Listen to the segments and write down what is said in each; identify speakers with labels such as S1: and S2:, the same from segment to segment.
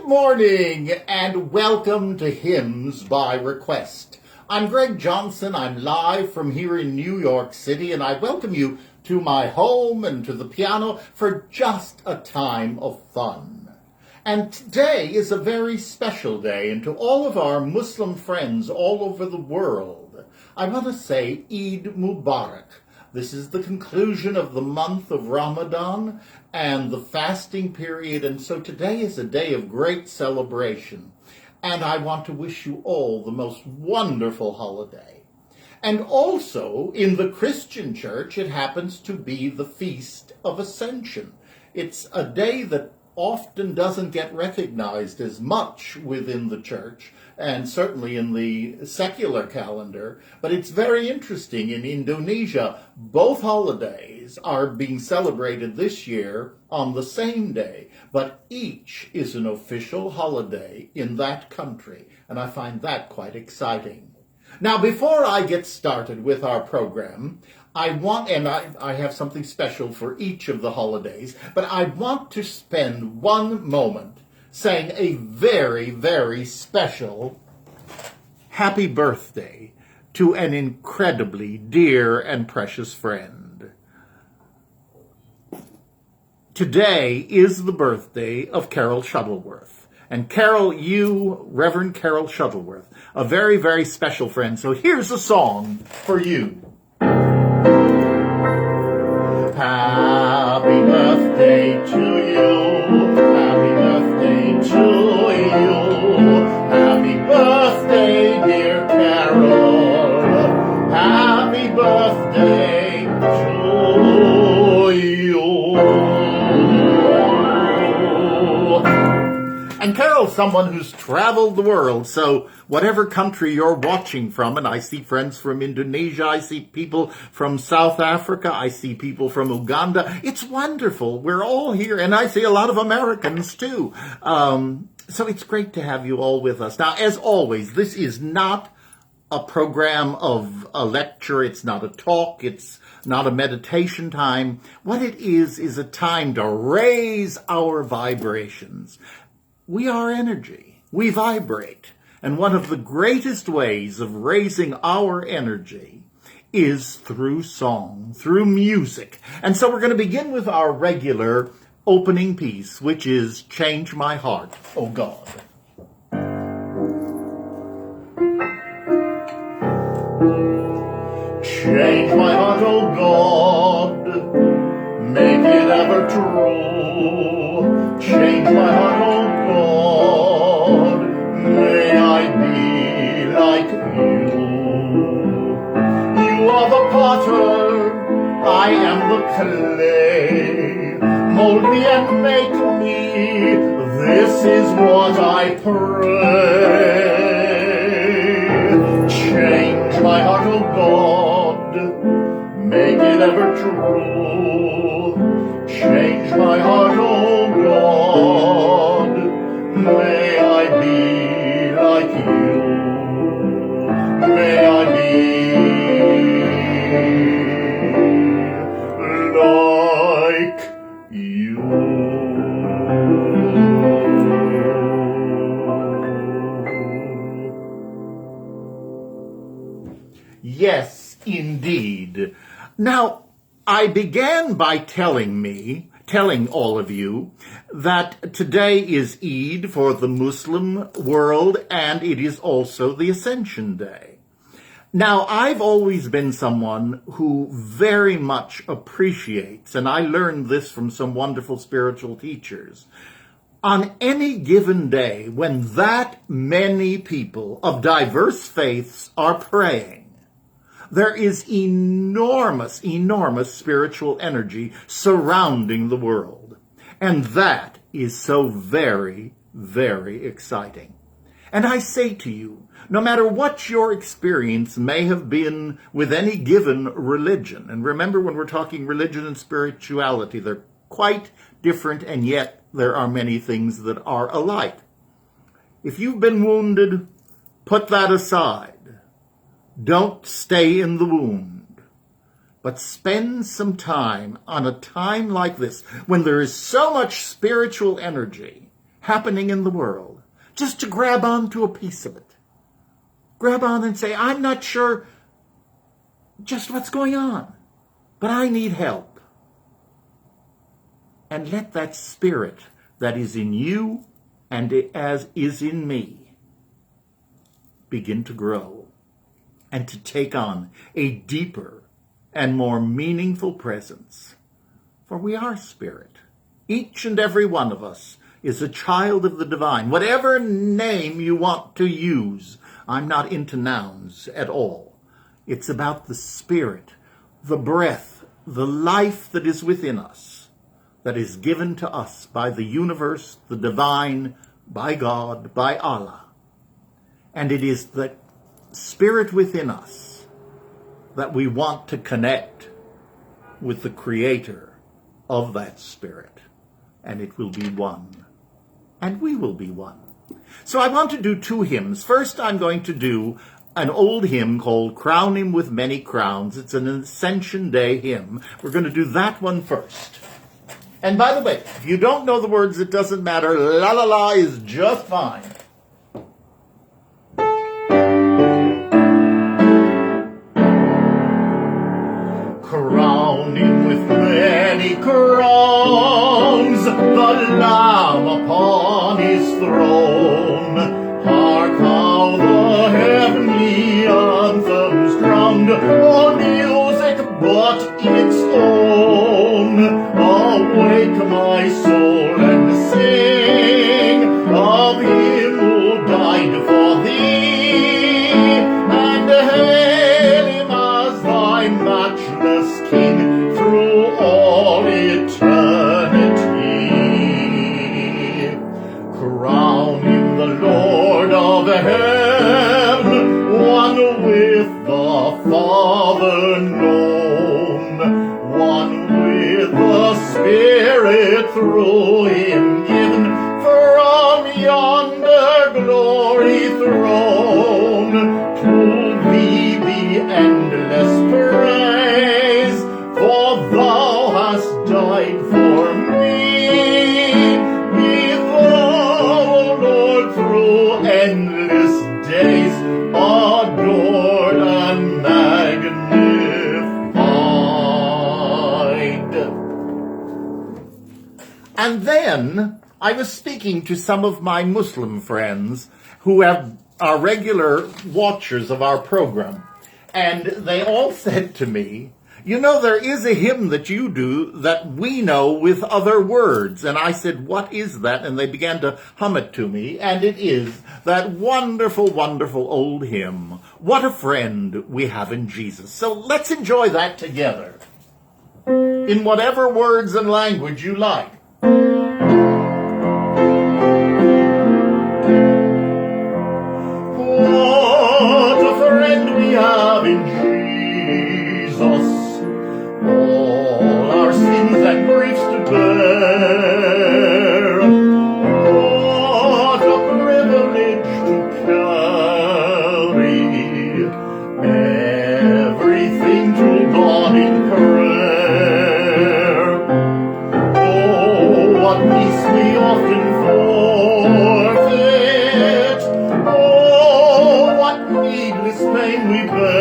S1: morning and welcome to Hymns by Request. I'm Greg Johnson. I'm live from here in New York City, and I welcome you to my home and to the piano for just a time of fun. And today is a very special day, and to all of our Muslim friends all over the world, I want to say Eid Mubarak. This is the conclusion of the month of Ramadan and the fasting period, and so today is a day of great celebration. And I want to wish you all the most wonderful holiday. And also, in the Christian church, it happens to be the Feast of Ascension. It's a day that often doesn't get recognized as much within the church, and certainly in the secular calendar, but it's very interesting. In Indonesia, both holidays are being celebrated this year on the same day, but each is an official holiday in that country, and I find that quite exciting. Now, before I get started with our program, I have something special for each of the holidays, but I want to spend one moment saying a very, very special happy birthday to an incredibly dear and precious friend. Today is the birthday of Carol Shuttleworth. And Carol, Reverend Carol Shuttleworth, a very, very special friend. So here's a song for you. Happy birthday to you. Happy birthday to you. Happy birthday, dear Carol. Happy birthday to you. And Carol's someone who's traveled the world, so whatever country you're watching from, and I see friends from Indonesia, I see people from South Africa, I see people from Uganda. It's wonderful. We're all here, and I see a lot of Americans too. So it's great to have you all with us. Now, as always, this is not a program of a lecture. It's not a talk. It's not a meditation time. What it is a time to raise our vibrations. We are energy. We vibrate. And one of the greatest ways of raising our energy is through song, through music. And so we're going to begin with our regular opening piece, which is Change My Heart, Oh God. Change my heart, oh God, make it ever true. Change my heart, oh God, may I be like you. You are the potter, I am the clay. Mold me and make me, this is what I pray. Change my heart, oh God, make it ever true. Change my heart, oh God, may I be like you. May I be like you. Yes, indeed. Now, I began by telling all of you that today is Eid for the Muslim world, and it is also the Ascension Day. Now, I've always been someone who very much appreciates, and I learned this from some wonderful spiritual teachers, on any given day when that many people of diverse faiths are praying, there is enormous, enormous spiritual energy surrounding the world. And that is so very, very exciting. And I say to you, no matter what your experience may have been with any given religion, and remember when we're talking religion and spirituality, they're quite different, and yet there are many things that are alike. If you've been wounded, put that aside. Don't stay in the wound, but spend some time on a time like this when there is so much spiritual energy happening in the world, just to grab onto a piece of it. Grab on and say, I'm not sure just what's going on, but I need help. And let that spirit that is in you and as is in me begin to grow and to take on a deeper and more meaningful presence. For we are spirit. Each and every one of us is a child of the divine. Whatever name you want to use, I'm not into nouns at all. It's about the spirit, the breath, the life that is within us, that is given to us by the universe, the divine, by God, by Allah. And it is the spirit within us that we want to connect with the creator of that spirit. And it will be one. And we will be one. So I want to do two hymns. First, I'm going to do an old hymn called Crown Him with Many Crowns. It's an Ascension Day hymn. We're going to do that one first. And by the way, if you don't know the words, it doesn't matter. La la la is just fine. Crown him with many crowns, the Lamb upon his throne. Hark how the heavenly anthems drowned all music but its own. Awake my soul and sing of him who died for thee, and hail him as thy matchless King through all eternity. Crown him the Lord of heaven, one with the Father known, one with the Spirit through him given, from yonder glory throne. To thee be endless praise, for thou hast died for me. Be thou, O Lord, through endless days adored and magnified. And then I was speaking to some of my Muslim friends who are regular watchers of our program, and they all said to me, you know, there is a hymn that you do that we know with other words. And I said, what is that? And they began to hum it to me, and it is that wonderful, wonderful old hymn, What a Friend We Have in Jesus. So let's enjoy that together, in whatever words and language you like. What a friend we have in Jesus, all our sins and griefs to bear. What a privilege to carry everything to God in prayer. Oh, what peace we often forfeit. Oh, what needless pain we bear.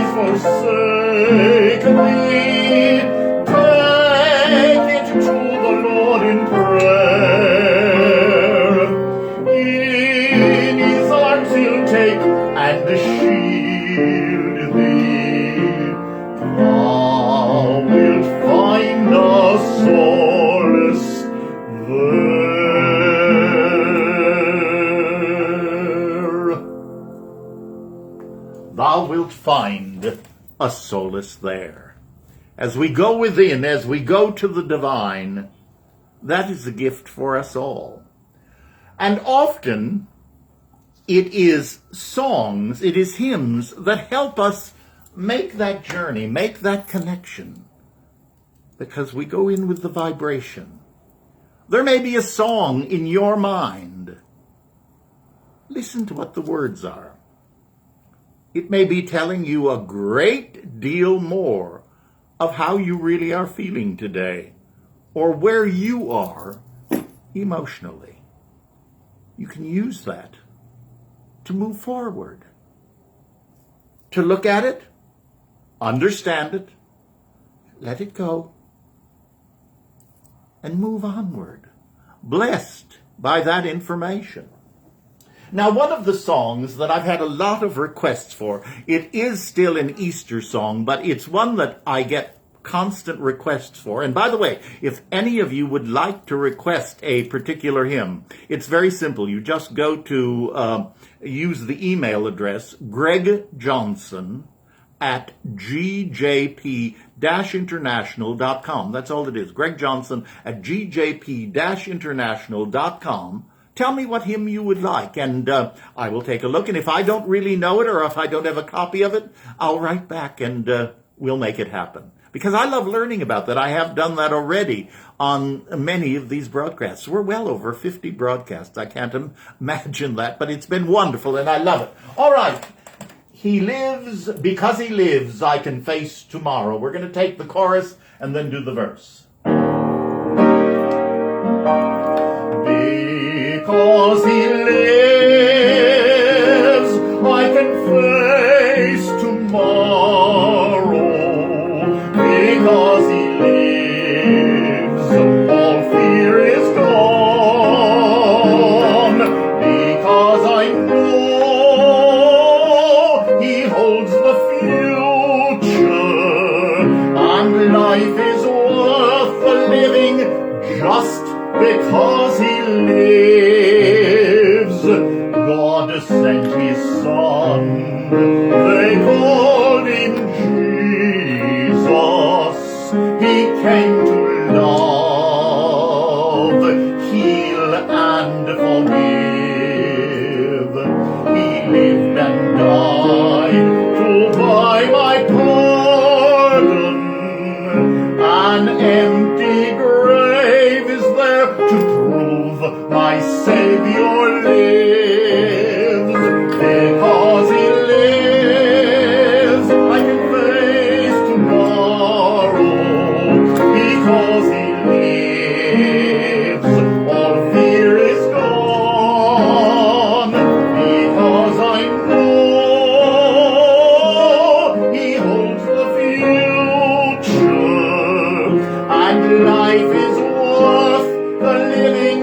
S1: Forsake thee, take it to the Lord in prayer. In his arms he'll take and shield thee. Thou wilt find a solace there. wilt find a solace there. As we go within, as we go to the divine, that is a gift for us all. And often it is songs, it is hymns that help us make that journey, make that connection, because we go in with the vibration. There may be a song in your mind. Listen to what the words are. It may be telling you a great deal more of how you really are feeling today, or where you are emotionally. You can use that to move forward, to look at it, understand it, let it go, and move onward, blessed by that information. Now, one of the songs that I've had a lot of requests for, it is still an Easter song, but it's one that I get constant requests for. And by the way, if any of you would like to request a particular hymn, it's very simple. You just go to use the email address gregjohnson@gjp-international.com. That's all it is. gregjohnson@gjp-international.com. Tell me what hymn you would like, and I will take a look. And if I don't really know it, or if I don't have a copy of it, I'll write back and we'll make it happen. Because I love learning about that. I have done that already on many of these broadcasts. We're well over 50 broadcasts. I can't imagine that, but it's been wonderful, and I love it. All right. He lives, because he lives, I can face tomorrow. We're going to take the chorus and then do the verse. Because he lives, I can face tomorrow. Because he lives, all fear is gone. Because I know he holds the future, and life is worth the living just because he lives. God sent his son, they called him Jesus. He came to love, heal, and forgive. He lived and died to buy my pardon. An empty grave is there to prove my Savior lives. Because he lives, I can face tomorrow. Because he lives, all fear is gone. Because I know he holds the future, and life is worth the living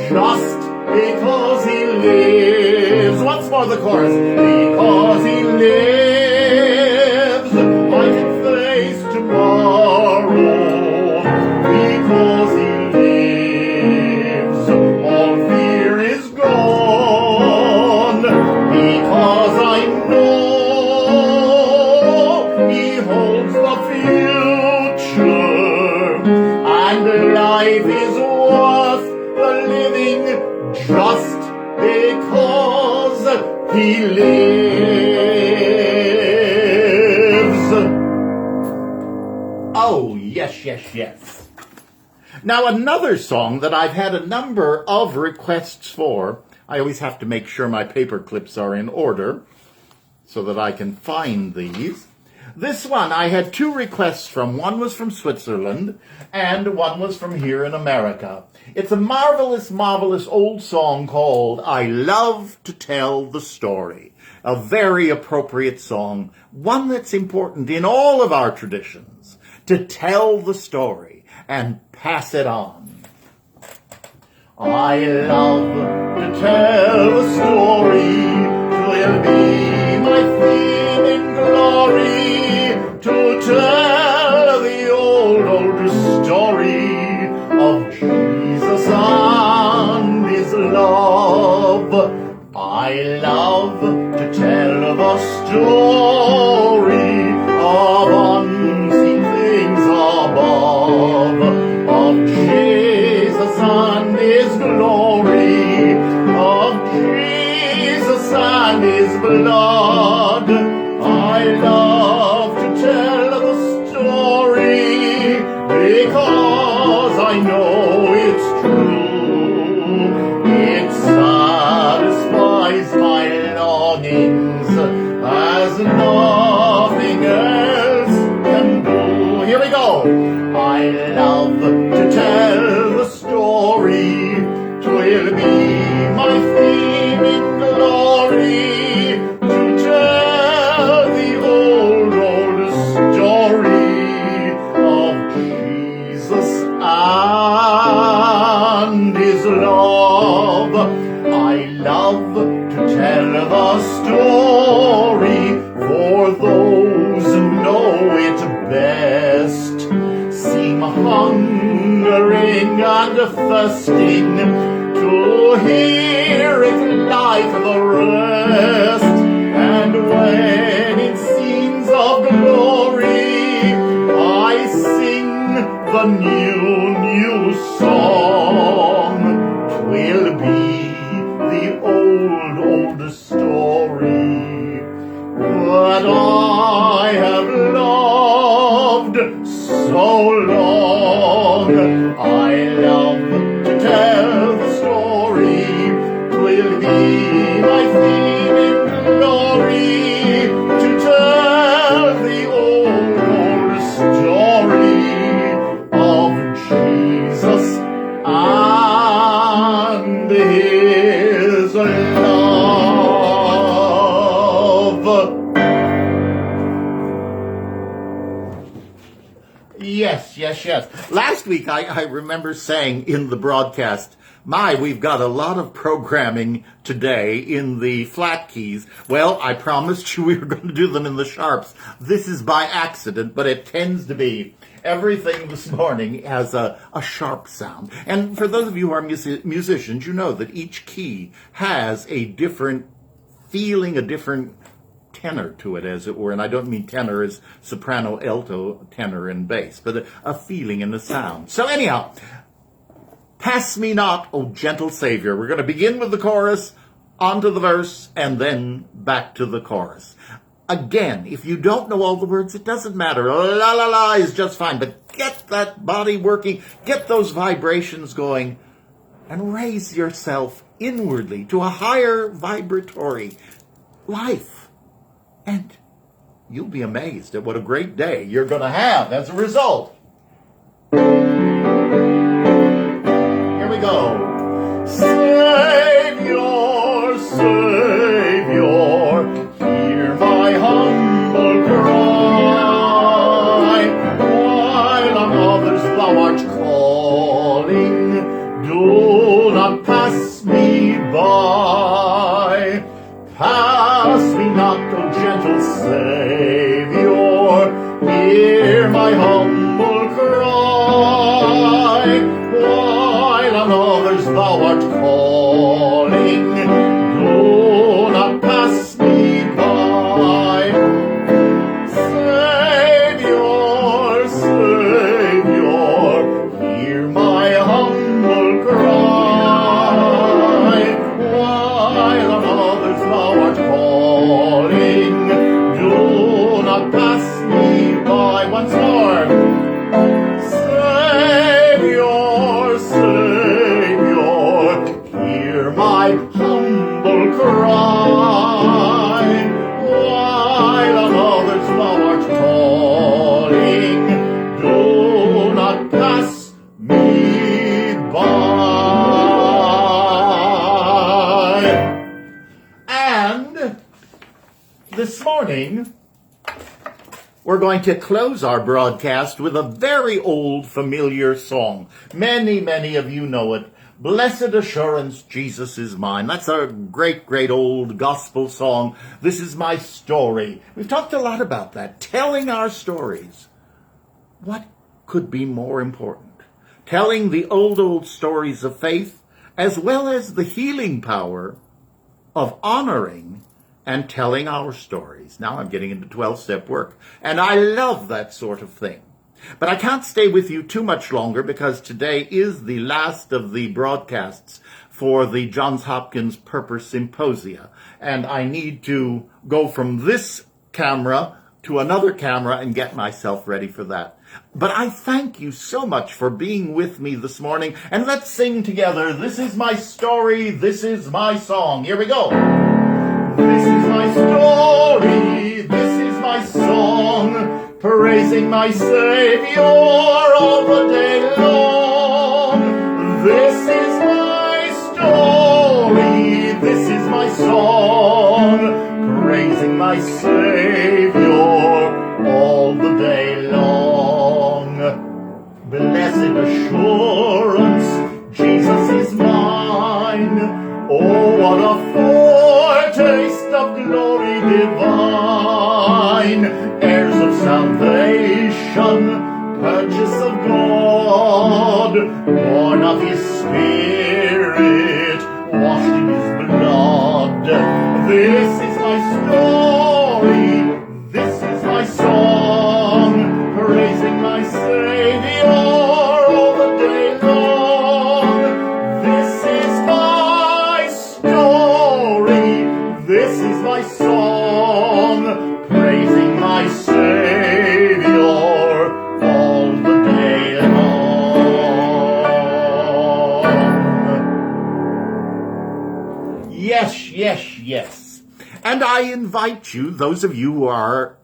S1: just because he lives. Once more the chorus. Because he lives, I can face tomorrow. Because he lives, all fear is gone. Because I know he holds the future, and life is worth the living just because he lives. Oh, yes, yes, yes. Now, another song that I've had a number of requests for, I always have to make sure my paper clips are in order so that I can find these. This one, I had two requests from. One was from Switzerland, and one was from here in America. It's a marvelous, marvelous old song called I Love to Tell the Story. A very appropriate song, one that's important in all of our traditions, to tell the story and pass it on. I love to tell a story, 'twill be my theme in glory, to tell the old story of Jesus and his love. I love to tell the story and His glory, of Jesus and His blood. I love to tell the story because I know it's true. It satisfies my longings as nothing else can do. Here we go. I love to tell the story. 'Twill be my theme in glory to tell the old story of Jesus and His love. I love to tell the story for those who know it best, seem hungering and thirsting to hear it like the rest. And when in scenes of glory I sing the new song, 'twill be the old story that I have loved so long. I love to tell the story. 'Twill be my theme in glory to tell the old story of Jesus and His love. Yes. Last week, I remember saying in the broadcast, we've got a lot of programming today in the flat keys. Well, I promised you we were going to do them in the sharps. This is by accident, but it tends to be. Everything this morning has a sharp sound. And for those of you who are musicians, you know that each key has a different feeling, a different tenor to it, as it were. And I don't mean tenor as soprano, alto, tenor, and bass, but a feeling and a sound. So anyhow, pass me not, O gentle Savior. We're going to begin with the chorus, onto the verse, and then back to the chorus. Again, if you don't know all the words, it doesn't matter. La la la is just fine, but get that body working, get those vibrations going, and raise yourself inwardly to a higher vibratory life. And you'll be amazed at what a great day you're going to have as a result. Here we go. Savior, Savior, hear my humble cry. While on others thou art calling, do not pass me by. Pass me not, O gentle Savior, hear my humble cry. While on others thou art calling, do not pass me by. Savior, Savior, hear my humble cry. While on others thou art calling, do not pass me by. Once more. Savior, Savior, hear my humble cry. While on others thou art calling, do not pass me by. And this morning, we're going to close our broadcast with a very old familiar song. Many of you know it. Blessed Assurance, Jesus is Mine. That's a great old gospel song. This is my story. We've talked a lot about that, telling our stories. What could be more important? Telling the old stories of faith, as well as the healing power of honoring and telling our stories. Now I'm getting into 12-step work, and I love that sort of thing. But I can't stay with you too much longer because today is the last of the broadcasts for the Johns Hopkins Purpose Symposia. And I need to go from this camera to another camera and get myself ready for that. But I thank you so much for being with me this morning. And let's sing together. This is my story. This is my song. Here we go. This is my story. This is my song. Praising my Savior all the day long. This is my story, this is my song, praising my Savior all the day long. Blessed assurance, Jesus is mine. Oh, what a foretaste of glory divine, heirs of salvation, purchase of God, born of his Spirit, washed in his blood. This is my story, this is my song, praising my Savior all the day long. This is my story, this is my song, praising my Savior all the day long. Yes, yes, yes. And I invite you, those of you who are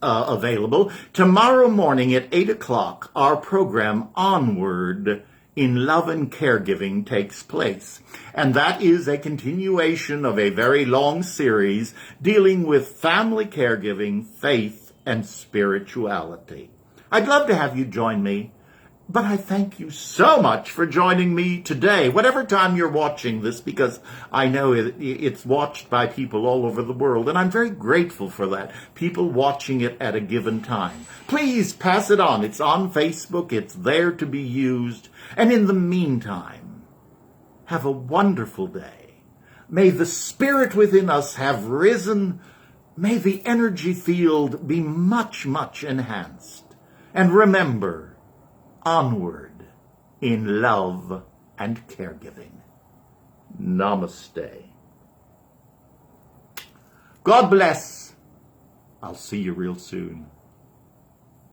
S1: available, tomorrow morning at 8 o'clock, our program Onward in Love and Caregiving takes place. And that is a continuation of a very long series dealing with family caregiving, faith, and spirituality. I'd love to have you join me, but I thank you so much for joining me today, whatever time you're watching this, because I know it's watched by people all over the world, and I'm very grateful for that, people watching it at a given time. Please pass it on. It's on Facebook. It's there to be used. And in the meantime, have a wonderful day. May the Spirit within us have risen. May the energy field be much, much enhanced. And remember, onward in love and caregiving. Namaste. God bless. I'll see you real soon.